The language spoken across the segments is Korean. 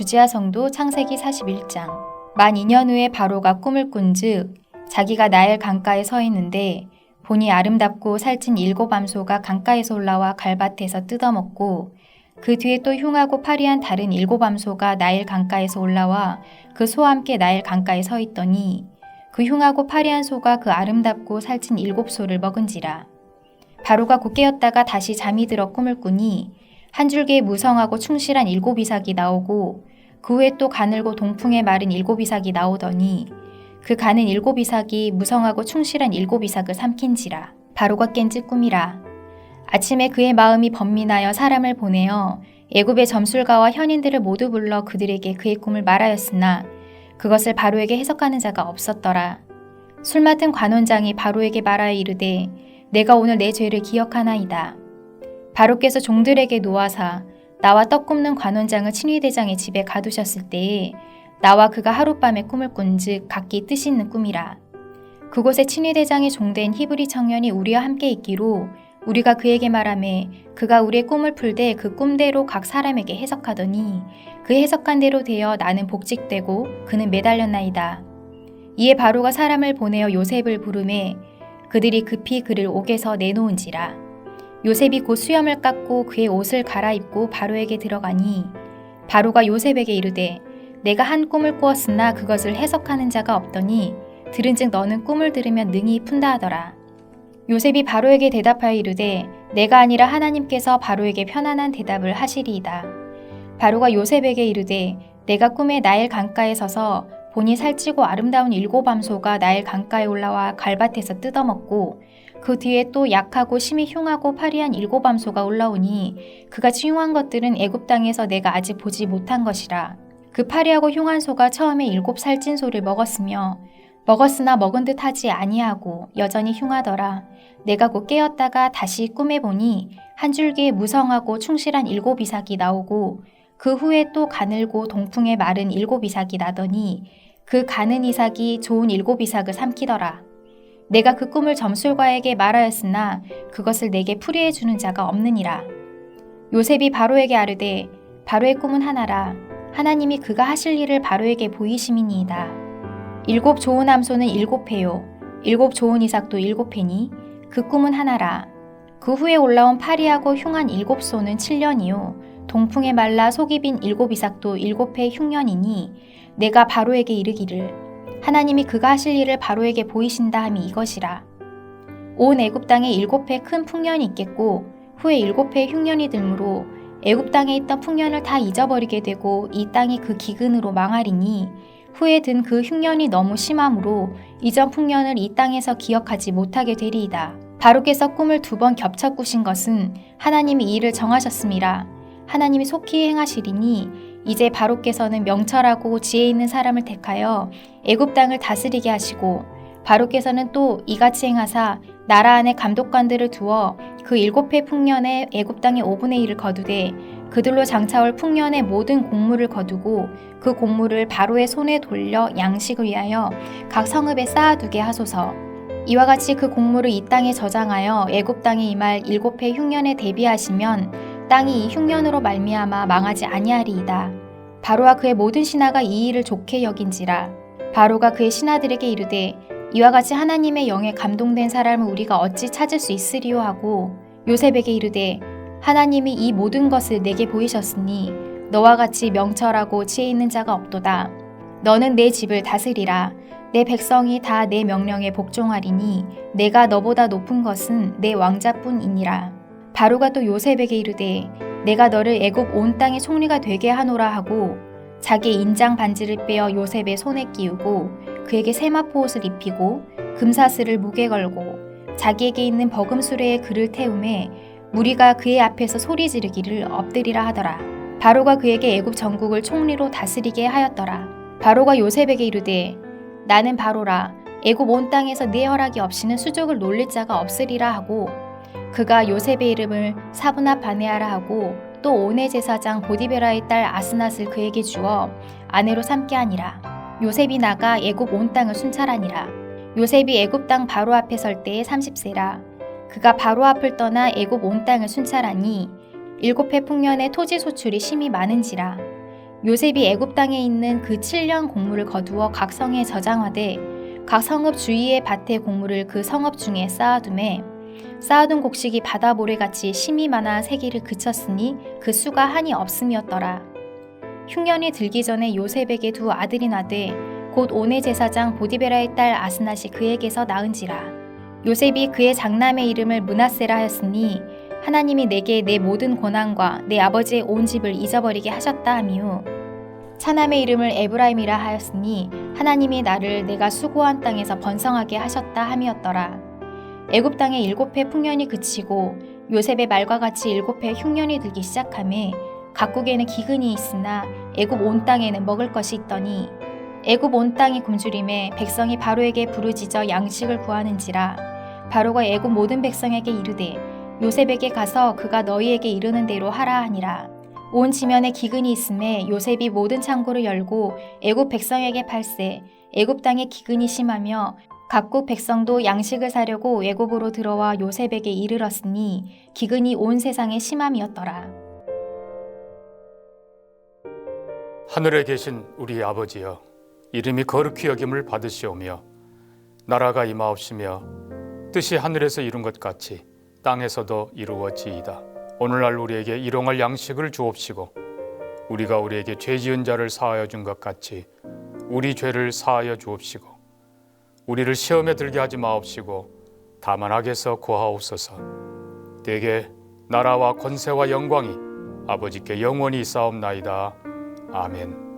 주지아 성도 창세기 41장. 만 2년 후에 바로가 꿈을 꾼즉 자기가 나일 강가에 서 있는데 보니 아름답고 살찐 7암소가 강가에서 올라와 갈밭에서 뜯어먹고 그 뒤에 또 흉하고 파리한 다른 7암소가 나일 강가에서 올라와 그 소와 함께 나일 강가에 서 있더니 그 흉하고 파리한 소가 그 아름답고 살찐 7소를 먹은지라. 바로가 곧 깨었다가 다시 잠이 들어 꿈을 꾸니 한 줄기에 무성하고 충실한 7이삭이 나오고 그 후에 또 가늘고 동풍에 마른 7이삭이 나오더니 그 가는 7이삭이 무성하고 충실한 7이삭을 삼킨지라. 바로가 깬즉 꿈이라. 아침에 그의 마음이 번민하여 사람을 보내어 애굽의 점술가와 현인들을 모두 불러 그들에게 그의 꿈을 말하였으나 그것을 바로에게 해석하는 자가 없었더라. 술 맡은 관원장이 바로에게 말하여 이르되 내가 오늘 내 죄를 기억하나이다. 바로께서 종들에게 노하사 나와 떡 굽는 관원장을 친위대장의 집에 가두셨을 때에 나와 그가 하룻밤에 꿈을 꾼즉 각기 뜻이 있는 꿈이라. 그곳에 친위대장의 종된 히브리 청년이 우리와 함께 있기로 우리가 그에게 말하매 그가 우리의 꿈을 풀되 그 꿈대로 각 사람에게 해석하더니 그 해석한 대로 되어 나는 복직되고 그는 매달렸나이다. 이에 바로가 사람을 보내어 요셉을 부르매 그들이 급히 그를 옥에서 내놓은지라. 요셉이 곧 수염을 깎고 그의 옷을 갈아입고 바로에게 들어가니 바로가 요셉에게 이르되 내가 한 꿈을 꾸었으나 그것을 해석하는 자가 없더니 들은즉 너는 꿈을 들으면 능히 푼다 하더라. 요셉이 바로에게 대답하여 이르되 내가 아니라 하나님께서 바로에게 편안한 대답을 하시리이다. 바로가 요셉에게 이르되 내가 꿈에 나일 강가에 서서 보니 살찌고 아름다운 7암소가 나일 강가에 올라와 갈밭에서 뜯어먹고 그 뒤에 또 약하고 심히 흉하고 파리한 7암소가 올라오니 그같이 흉한 것들은 애굽 땅에서 내가 아직 보지 못한 것이라. 그 파리하고 흉한 소가 처음에 7살찐 소를 먹었으나 먹은 듯 하지 아니하고 여전히 흉하더라. 내가 곧 깨었다가 다시 꿈에 보니 한 줄기에 무성하고 충실한 7이삭이 나오고 그 후에 또 가늘고 동풍에 마른 7이삭이 나더니 그 가는 이삭이 좋은 7이삭을 삼키더라. 내가 그 꿈을 점술가에게 말하였으나 그것을 내게 풀이해 주는 자가 없느니라. 요셉이 바로에게 아르되 바로의 꿈은 하나라. 하나님이 그가 하실 일을 바로에게 보이심이니이다. 7 좋은 암소는 7회요 7 좋은 이삭도 7회니 그 꿈은 하나라. 그 후에 올라온 파리하고 흉한 7소는 7년이요 동풍에 말라 속이 빈 7이삭도 7회 흉년이니 내가 바로에게 이르기를 하나님이 그가 하실 일을 바로에게 보이신다 함이 이것이라. 온 애굽 땅에 7회 큰 풍년이 있겠고 후에 7회 흉년이 들므로 애굽 땅에 있던 풍년을 다 잊어버리게 되고 이 땅이 그 기근으로 망하리니 후에 든 그 흉년이 너무 심함으로 이전 풍년을 이 땅에서 기억하지 못하게 되리이다. 바로께서 꿈을 2번 겹쳐 꾸신 것은 하나님이 이 일을 정하셨음이라. 하나님이 속히 행하시리니 이제 바로께서는 명철하고 지혜 있는 사람을 택하여 애굽 땅을 다스리게 하시고 바로께서는 또 이같이 행하사 나라 안에 감독관들을 두어 그 7회 풍년에 애굽 땅의 5분의 1을 거두되 그들로 장차올 풍년의 모든 곡물을 거두고 그 곡물을 바로의 손에 돌려 양식을 위하여 각 성읍에 쌓아두게 하소서. 이와 같이 그 곡물을 이 땅에 저장하여 애굽 땅에 임할 7회 흉년에 대비하시면 땅이 이 흉년으로 말미암아 망하지 아니하리이다. 바로와 그의 모든 신하가 이 일을 좋게 여긴지라. 바로가 그의 신하들에게 이르되 이와 같이 하나님의 영에 감동된 사람을 우리가 어찌 찾을 수 있으리요 하고 요셉에게 이르되 하나님이 이 모든 것을 내게 보이셨으니 너와 같이 명철하고 지혜 있는 자가 없도다. 너는 내 집을 다스리라. 내 백성이 다 내 명령에 복종하리니 내가 너보다 높은 것은 내 왕자뿐이니라. 바로가 또 요셉에게 이르되 내가 너를 애굽 온 땅의 총리가 되게 하노라 하고 자기의 인장 반지를 빼어 요셉의 손에 끼우고 그에게 세마포 옷을 입히고 금사슬을 목에 걸고 자기에게 있는 버금 수레에 그를 태우매 무리가 그의 앞에서 소리 지르기를 엎드리라 하더라. 바로가 그에게 애굽 전국을 총리로 다스리게 하였더라. 바로가 요셉에게 이르되 나는 바로라. 애굽 온 땅에서 네 허락이 없이는 수족을 놀릴 자가 없으리라 하고 그가 요셉의 이름을 사브나 바네아라 하고 또 온의 제사장 보디베라의 딸 아스낫을 그에게 주어 아내로 삼게 하니라. 요셉이 나가 애굽 온 땅을 순찰하니라. 요셉이 애굽 땅 바로 앞에 설 때에 30세라. 그가 바로 앞을 떠나 애굽 온 땅을 순찰하니 7해 풍년에 토지 소출이 심히 많은지라. 요셉이 애굽 땅에 있는 그 7년 곡물을 거두어 각 성에 저장하되 각 성읍 주위의 밭의 곡물을 그 성읍 중에 쌓아두매 쌓아둔 곡식이 바다 모래같이 심이 많아 세기를 그쳤으니 그 수가 한이 없음이었더라. 흉년이 들기 전에 요셉에게 두 아들이 나되 곧 오네 제사장 보디베라의 딸 아스낫이 그에게서 낳은지라. 요셉이 그의 장남의 이름을 므낫세라 하였으니 하나님이 내게 내 모든 고난과 내 아버지의 온 집을 잊어버리게 하셨다 하미요. 차남의 이름을 에브라임이라 하였으니 하나님이 나를 내가 수고한 땅에서 번성하게 하셨다 함이었더라. 애굽 땅에 7해 풍년이 그치고 요셉의 말과 같이 7해 흉년이 들기 시작하매 각국에는 기근이 있으나 애굽 온 땅에는 먹을 것이 있더니 애굽 온 땅이 굶주림에 백성이 바로에게 부르짖어 양식을 구하는지라. 바로가 애굽 모든 백성에게 이르되 요셉에게 가서 그가 너희에게 이르는 대로 하라 하니라. 온 지면에 기근이 있음에 요셉이 모든 창고를 열고 애굽 백성에게 팔세 애굽 땅에 기근이 심하며 각국 백성도 양식을 사려고 애굽으로 들어와 요셉에게 이르렀으니 기근이 온 세상에 심함이었더라. 하늘에 계신 우리 아버지여, 이름이 거룩히 여김을 받으시오며 나라가 임하옵시며 뜻이 하늘에서 이룬 것 같이 땅에서도 이루어지이다. 오늘날 우리에게 일용할 양식을 주옵시고 우리가 우리에게 죄 지은 자를 사하여 준 것 같이 우리 죄를 사하여 주옵시고 우리를 시험에 들게 하지 마옵시고 다만 악에서 구하옵소서. 대개 나라와 권세와 영광이 아버지께 영원히 있사옵나이다. 아멘.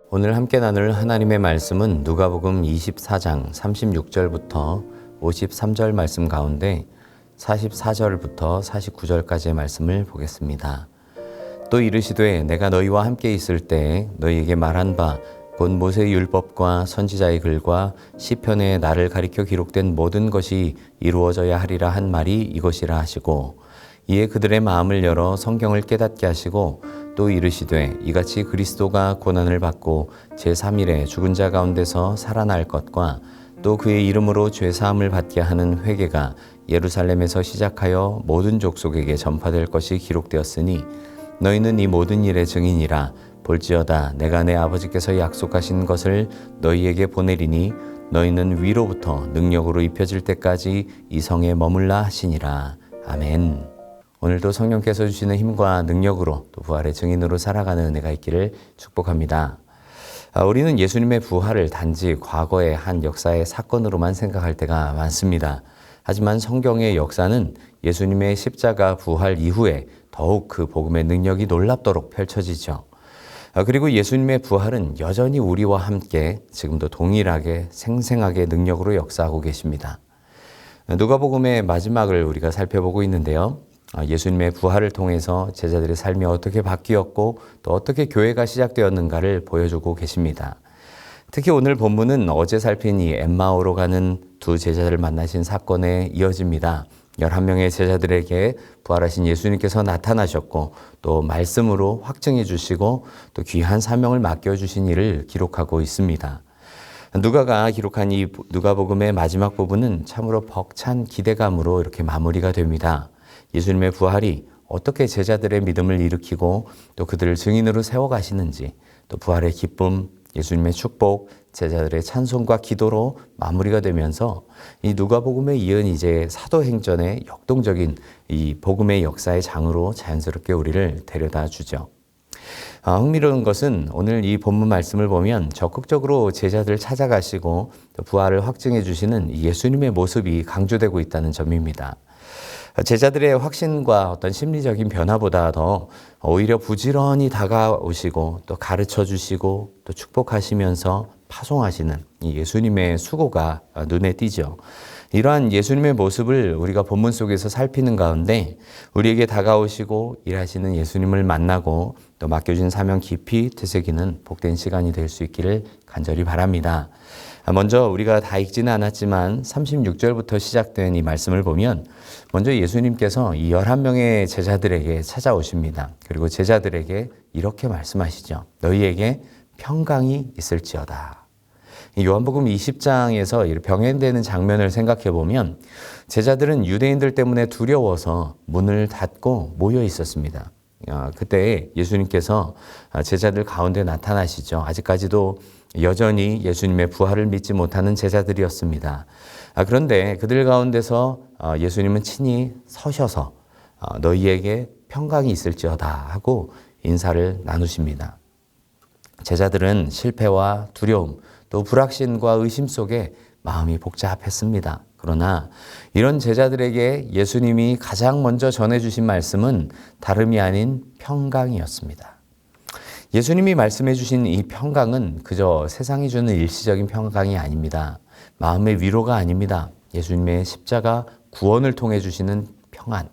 오늘 함께 나눌 하나님의 말씀은 누가복음 24장 36절부터 53절 말씀 가운데 44절부터 49절까지의 말씀을 보겠습니다. 또 이르시되 내가 너희와 함께 있을 때에 너희에게 말한 바 곧 모세의 율법과 선지자의 글과 시편에 나를 가리켜 기록된 모든 것이 이루어져야 하리라 한 말이 이것이라 하시고 이에 그들의 마음을 열어 성경을 깨닫게 하시고 또 이르시되 이같이 그리스도가 고난을 받고 제3일에 죽은 자 가운데서 살아날 것과 또 그의 이름으로 죄사함을 받게 하는 회개가 예루살렘에서 시작하여 모든 족속에게 전파될 것이 기록되었으니 너희는 이 모든 일의 증인이라. 볼지어다 내가 내 아버지께서 약속하신 것을 너희에게 보내리니 너희는 위로부터 능력으로 입혀질 때까지 이 성에 머물라 하시니라. 아멘. 오늘도 성령께서 주시는 힘과 능력으로 또 부활의 증인으로 살아가는 은혜가 있기를 축복합니다. 우리는 예수님의 부활을 단지 과거의 한 역사의 사건으로만 생각할 때가 많습니다. 하지만 성경의 역사는 예수님의 십자가 부활 이후에 더욱 그 복음의 능력이 놀랍도록 펼쳐지죠. 그리고 예수님의 부활은 여전히 우리와 함께 지금도 동일하게 생생하게 능력으로 역사하고 계십니다. 누가복음의 마지막을 우리가 살펴보고 있는데요. 예수님의 부활을 통해서 제자들의 삶이 어떻게 바뀌었고 또 어떻게 교회가 시작되었는가를 보여주고 계십니다. 특히 오늘 본문은 어제 살핀 이 엠마오로 가는 두 제자들을 만나신 사건에 이어집니다. 11명의 제자들에게 부활하신 예수님께서 나타나셨고 또 말씀으로 확증해 주시고 또 귀한 사명을 맡겨주신 일을 기록하고 있습니다. 누가가 기록한 이 누가복음의 마지막 부분은 참으로 벅찬 기대감으로 이렇게 마무리가 됩니다. 예수님의 부활이 어떻게 제자들의 믿음을 일으키고 또 그들을 증인으로 세워가시는지 또 부활의 기쁨, 예수님의 축복, 제자들의 찬송과 기도로 마무리가 되면서 이 누가복음에 이은 이제 사도행전의 역동적인 이 복음의 역사의 장으로 자연스럽게 우리를 데려다 주죠. 흥미로운 것은 오늘 이 본문 말씀을 보면 적극적으로 제자들을 찾아가시고 또 부활을 확증해 주시는 예수님의 모습이 강조되고 있다는 점입니다. 제자들의 확신과 어떤 심리적인 변화보다 더 오히려 부지런히 다가오시고 또 가르쳐 주시고 또 축복하시면서 파송하시는 이 예수님의 수고가 눈에 띄죠. 이러한 예수님의 모습을 우리가 본문 속에서 살피는 가운데 우리에게 다가오시고 일하시는 예수님을 만나고 또 맡겨진 사명 깊이 되새기는 복된 시간이 될 수 있기를 간절히 바랍니다. 먼저 우리가 다 읽지는 않았지만 36절부터 시작된 이 말씀을 보면 먼저 예수님께서 이 11명의 제자들에게 찾아오십니다. 그리고 제자들에게 이렇게 말씀하시죠. 너희에게 평강이 있을지어다. 요한복음 20장에서 병행되는 장면을 생각해 보면 제자들은 유대인들 때문에 두려워서 문을 닫고 모여 있었습니다. 그때 예수님께서 제자들 가운데 나타나시죠. 아직까지도 여전히 예수님의 부활을 믿지 못하는 제자들이었습니다. 그런데 그들 가운데서 예수님은 친히 서셔서 너희에게 평강이 있을지어다 하고 인사를 나누십니다. 제자들은 실패와 두려움 또 불확신과 의심 속에 마음이 복잡했습니다. 그러나 이런 제자들에게 예수님이 가장 먼저 전해주신 말씀은 다름이 아닌 평강이었습니다. 예수님이 말씀해 주신 이 평강은 그저 세상이 주는 일시적인 평강이 아닙니다. 마음의 위로가 아닙니다. 예수님의 십자가 구원을 통해 주시는 평안,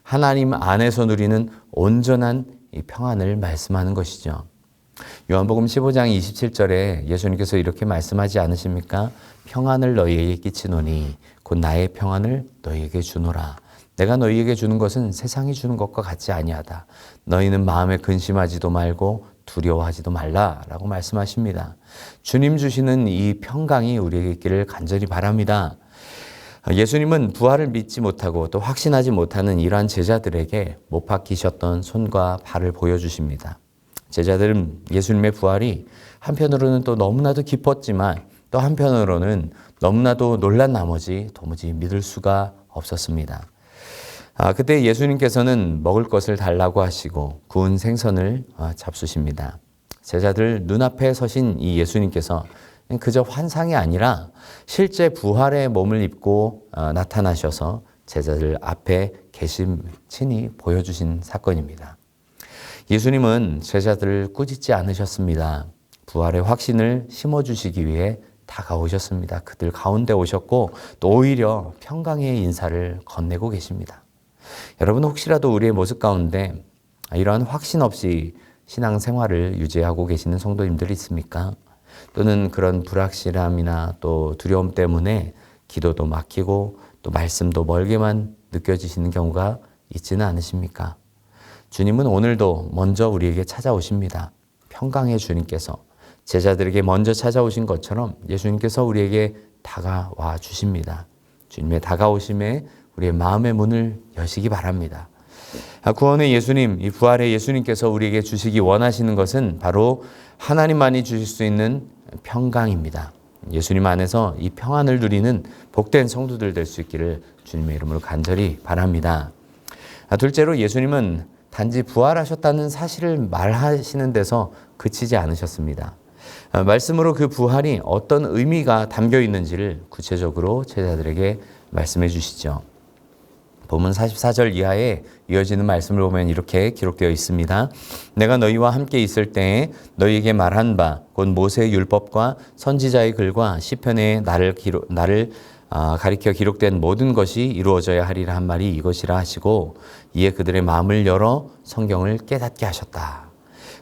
하나님 안에서 누리는 온전한 이 평안을 말씀하는 것이죠. 요한복음 15장 27절에 예수님께서 이렇게 말씀하지 않으십니까? 평안을 너희에게 끼치노니 곧 나의 평안을 너희에게 주노라. 내가 너희에게 주는 것은 세상이 주는 것과 같지 아니하다. 너희는 마음에 근심하지도 말고 두려워하지도 말라라고 말씀하십니다. 주님 주시는 이 평강이 우리에게 있기를 간절히 바랍니다. 예수님은 부활을 믿지 못하고 또 확신하지 못하는 이러한 제자들에게 못 박히셨던 손과 발을 보여주십니다. 제자들은 예수님의 부활이 한편으로는 또 너무나도 기뻤지만 또 한편으로는 너무나도 놀란 나머지 도무지 믿을 수가 없었습니다. 그때 예수님께서는 먹을 것을 달라고 하시고 구운 생선을 잡수십니다. 제자들 눈앞에 서신 이 예수님께서 그저 환상이 아니라 실제 부활의 몸을 입고 나타나셔서 제자들 앞에 계심 친히 보여주신 사건입니다. 예수님은 제자들을 꾸짖지 않으셨습니다. 부활의 확신을 심어주시기 위해 다가오셨습니다. 그들 가운데 오셨고 또 오히려 평강의 인사를 건네고 계십니다. 여러분 혹시라도 우리의 모습 가운데 이러한 확신 없이 신앙생활을 유지하고 계시는 성도님들이 있습니까? 또는 그런 불확실함이나 또 두려움 때문에 기도도 막히고 또 말씀도 멀게만 느껴지시는 경우가 있지는 않으십니까? 주님은 오늘도 먼저 우리에게 찾아오십니다. 평강의 주님께서 제자들에게 먼저 찾아오신 것처럼 예수님께서 우리에게 다가와 주십니다. 주님의 다가오심에 우리의 마음의 문을 여시기 바랍니다. 구원의 예수님, 이 부활의 예수님께서 우리에게 주시기 원하시는 것은 바로 하나님만이 주실 수 있는 평강입니다. 예수님 안에서 이 평안을 누리는 복된 성도들 될 수 있기를 주님의 이름으로 간절히 바랍니다. 둘째로 예수님은 단지 부활하셨다는 사실을 말하시는 데서 그치지 않으셨습니다. 말씀으로 그 부활이 어떤 의미가 담겨 있는지를 구체적으로 제자들에게 말씀해 주시죠. 본문 44절 이하에 이어지는 말씀을 보면 이렇게 기록되어 있습니다. 내가 너희와 함께 있을 때에 너희에게 말한 바 곧 모세의 율법과 선지자의 글과 시편에 나를 가리켜 기록된 모든 것이 이루어져야 하리라 한 말이 이것이라 하시고 이에 그들의 마음을 열어 성경을 깨닫게 하셨다.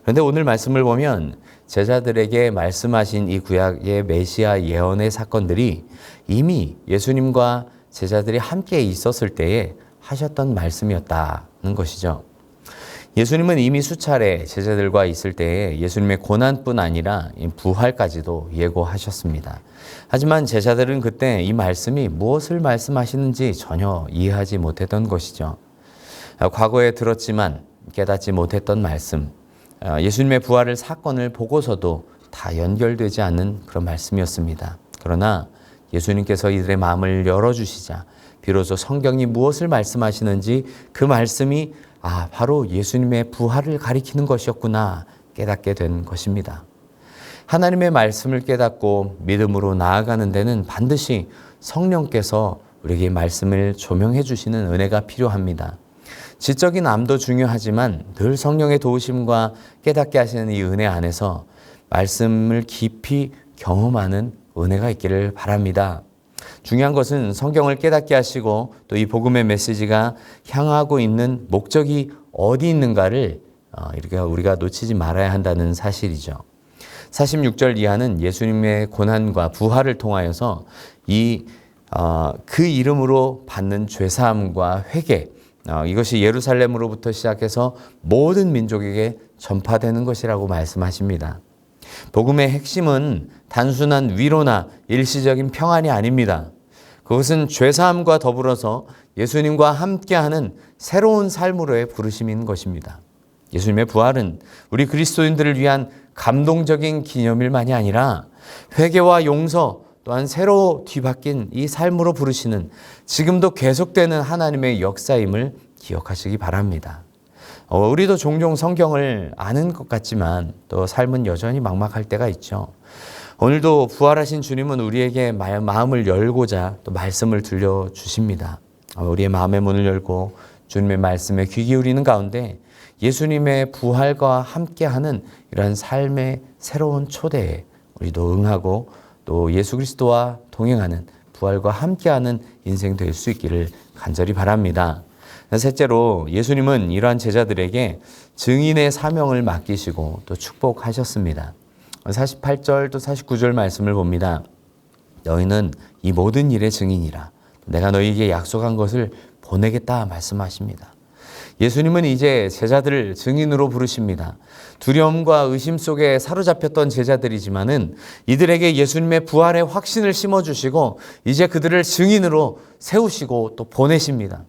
그런데 오늘 말씀을 보면 제자들에게 말씀하신 이 구약의 메시아 예언의 사건들이 이미 예수님과 제자들이 함께 있었을 때에 하셨던 말씀이었다는 것이죠. 예수님은 이미 수차례 제자들과 있을 때에 예수님의 고난뿐 아니라 부활까지도 예고하셨습니다. 하지만 제자들은 그때 이 말씀이 무엇을 말씀하시는지 전혀 이해하지 못했던 것이죠. 과거에 들었지만 깨닫지 못했던 말씀, 예수님의 부활을 사건을 보고서도 다 연결되지 않는 그런 말씀이었습니다. 그러나 예수님께서 이들의 마음을 열어주시자 비로소 성경이 무엇을 말씀하시는지 그 말씀이 바로 예수님의 부활을 가리키는 것이었구나 깨닫게 된 것입니다. 하나님의 말씀을 깨닫고 믿음으로 나아가는 데는 반드시 성령께서 우리에게 말씀을 조명해 주시는 은혜가 필요합니다. 지적인 암도 중요하지만 늘 성령의 도우심과 깨닫게 하시는 이 은혜 안에서 말씀을 깊이 경험하는 은혜가 있기를 바랍니다. 중요한 것은 성경을 깨닫게 하시고 또 이 복음의 메시지가 향하고 있는 목적이 어디 있는가를 이렇게 우리가 놓치지 말아야 한다는 사실이죠. 46절 이하는 예수님의 고난과 부활을 통하여서 그 이름으로 받는 죄사함과 회개, 이것이 예루살렘으로부터 시작해서 모든 민족에게 전파되는 것이라고 말씀하십니다. 복음의 핵심은 단순한 위로나 일시적인 평안이 아닙니다. 그것은 죄사함과 더불어서 예수님과 함께하는 새로운 삶으로의 부르심인 것입니다. 예수님의 부활은 우리 그리스도인들을 위한 감동적인 기념일만이 아니라 회개와 용서 또한 새로 뒤바뀐 이 삶으로 부르시는 지금도 계속되는 하나님의 역사임을 기억하시기 바랍니다. 우리도 종종 성경을 아는 것 같지만 또 삶은 여전히 막막할 때가 있죠. 오늘도 부활하신 주님은 우리에게 마음을 열고자 또 말씀을 들려주십니다. 우리의 마음의 문을 열고 주님의 말씀에 귀 기울이는 가운데 예수님의 부활과 함께하는 이러한 삶의 새로운 초대에 우리도 응하고 또 예수 그리스도와 동행하는 부활과 함께하는 인생 될 수 있기를 간절히 바랍니다. 셋째로 예수님은 이러한 제자들에게 증인의 사명을 맡기시고 또 축복하셨습니다. 48절 또 49절 말씀을 봅니다. 너희는 이 모든 일의 증인이라 내가 너희에게 약속한 것을 보내겠다 말씀하십니다. 예수님은 이제 제자들을 증인으로 부르십니다. 두려움과 의심 속에 사로잡혔던 제자들이지만은 이들에게 예수님의 부활의 확신을 심어주시고 이제 그들을 증인으로 세우시고 또 보내십니다.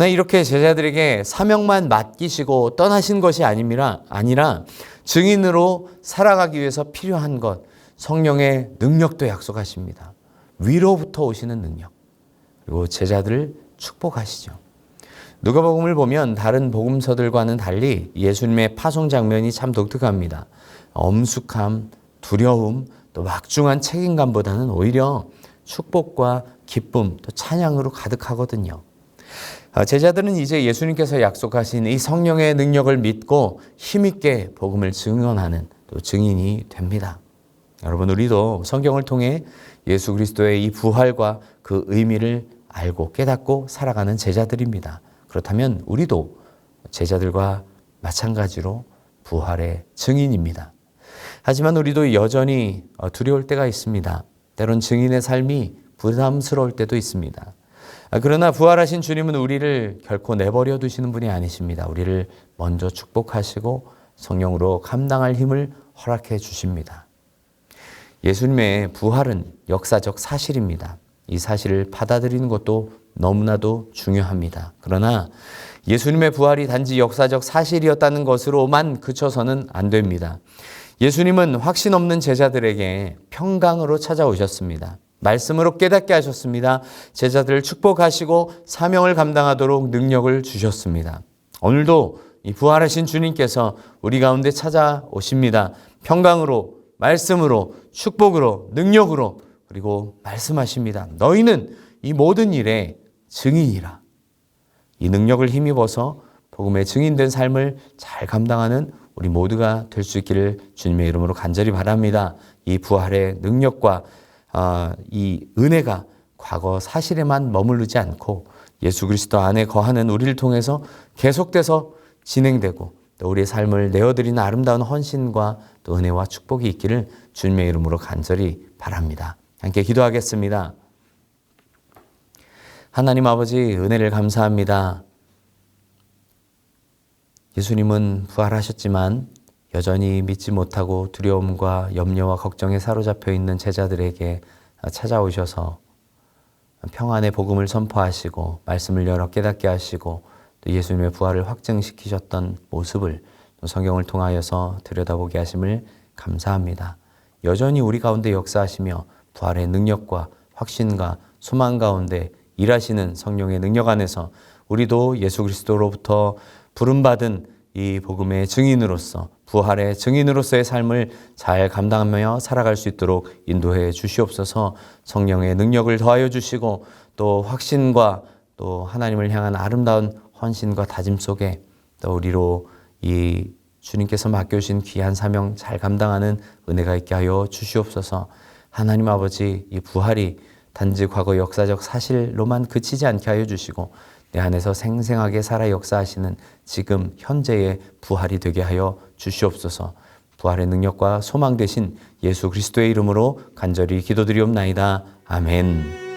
이렇게 제자들에게 사명만 맡기시고 떠나신 것이 아니라 증인으로 살아가기 위해서 필요한 것, 성령의 능력도 약속하십니다. 위로부터 오시는 능력, 그리고 제자들을 축복하시죠. 누가복음을 보면 다른 복음서들과는 달리 예수님의 파송 장면이 참 독특합니다. 엄숙함, 두려움, 또 막중한 책임감보다는 오히려 축복과 기쁨, 또 찬양으로 가득하거든요. 제자들은 이제 예수님께서 약속하신 이 성령의 능력을 믿고 힘있게 복음을 증언하는 또 증인이 됩니다. 여러분, 우리도 성경을 통해 예수 그리스도의 이 부활과 그 의미를 알고 깨닫고 살아가는 제자들입니다. 그렇다면 우리도 제자들과 마찬가지로 부활의 증인입니다. 하지만 우리도 여전히 두려울 때가 있습니다. 때론 증인의 삶이 부담스러울 때도 있습니다. 그러나 부활하신 주님은 우리를 결코 내버려 두시는 분이 아니십니다. 우리를 먼저 축복하시고 성령으로 감당할 힘을 허락해 주십니다. 예수님의 부활은 역사적 사실입니다. 이 사실을 받아들이는 것도 너무나도 중요합니다. 그러나 예수님의 부활이 단지 역사적 사실이었다는 것으로만 그쳐서는 안 됩니다. 예수님은 확신 없는 제자들에게 평강으로 찾아오셨습니다. 말씀으로 깨닫게 하셨습니다. 제자들을 축복하시고 사명을 감당하도록 능력을 주셨습니다. 오늘도 이 부활하신 주님께서 우리 가운데 찾아오십니다. 평강으로 말씀으로, 축복으로, 능력으로, 그리고 말씀하십니다. 너희는 이 모든 일에 증인이라. 이 능력을 힘입어서 복음의 증인된 삶을 잘 감당하는 우리 모두가 될 수 있기를 주님의 이름으로 간절히 바랍니다. 이 부활의 능력과 이 은혜가 과거 사실에만 머무르지 않고 예수 그리스도 안에 거하는 우리를 통해서 계속돼서 진행되고 또 우리의 삶을 내어드리는 아름다운 헌신과 또 은혜와 축복이 있기를 주님의 이름으로 간절히 바랍니다. 함께 기도하겠습니다. 하나님 아버지, 은혜를 감사합니다. 예수님은 부활하셨지만 여전히 믿지 못하고 두려움과 염려와 걱정에 사로잡혀 있는 제자들에게 찾아오셔서 평안의 복음을 선포하시고 말씀을 열어 깨닫게 하시고 또 예수님의 부활을 확증시키셨던 모습을 성경을 통하여서 들여다보게 하심을 감사합니다. 여전히 우리 가운데 역사하시며 부활의 능력과 확신과 소망 가운데 일하시는 성령의 능력 안에서 우리도 예수 그리스도로부터 부름받은 이 복음의 증인으로서 부활의 증인으로서의 삶을 잘 감당하며 살아갈 수 있도록 인도해 주시옵소서. 성령의 능력을 더하여 주시고 또 확신과 또 하나님을 향한 아름다운 헌신과 다짐 속에 또 우리로 이 주님께서 맡겨주신 귀한 사명 잘 감당하는 은혜가 있게 하여 주시옵소서. 하나님 아버지, 이 부활이 단지 과거 역사적 사실로만 그치지 않게 하여 주시고 내 안에서 생생하게 살아 역사하시는 지금 현재의 부활이 되게 하여 주시옵소서. 부활의 능력과 소망 되신 예수 그리스도의 이름으로 간절히 기도드리옵나이다. 아멘.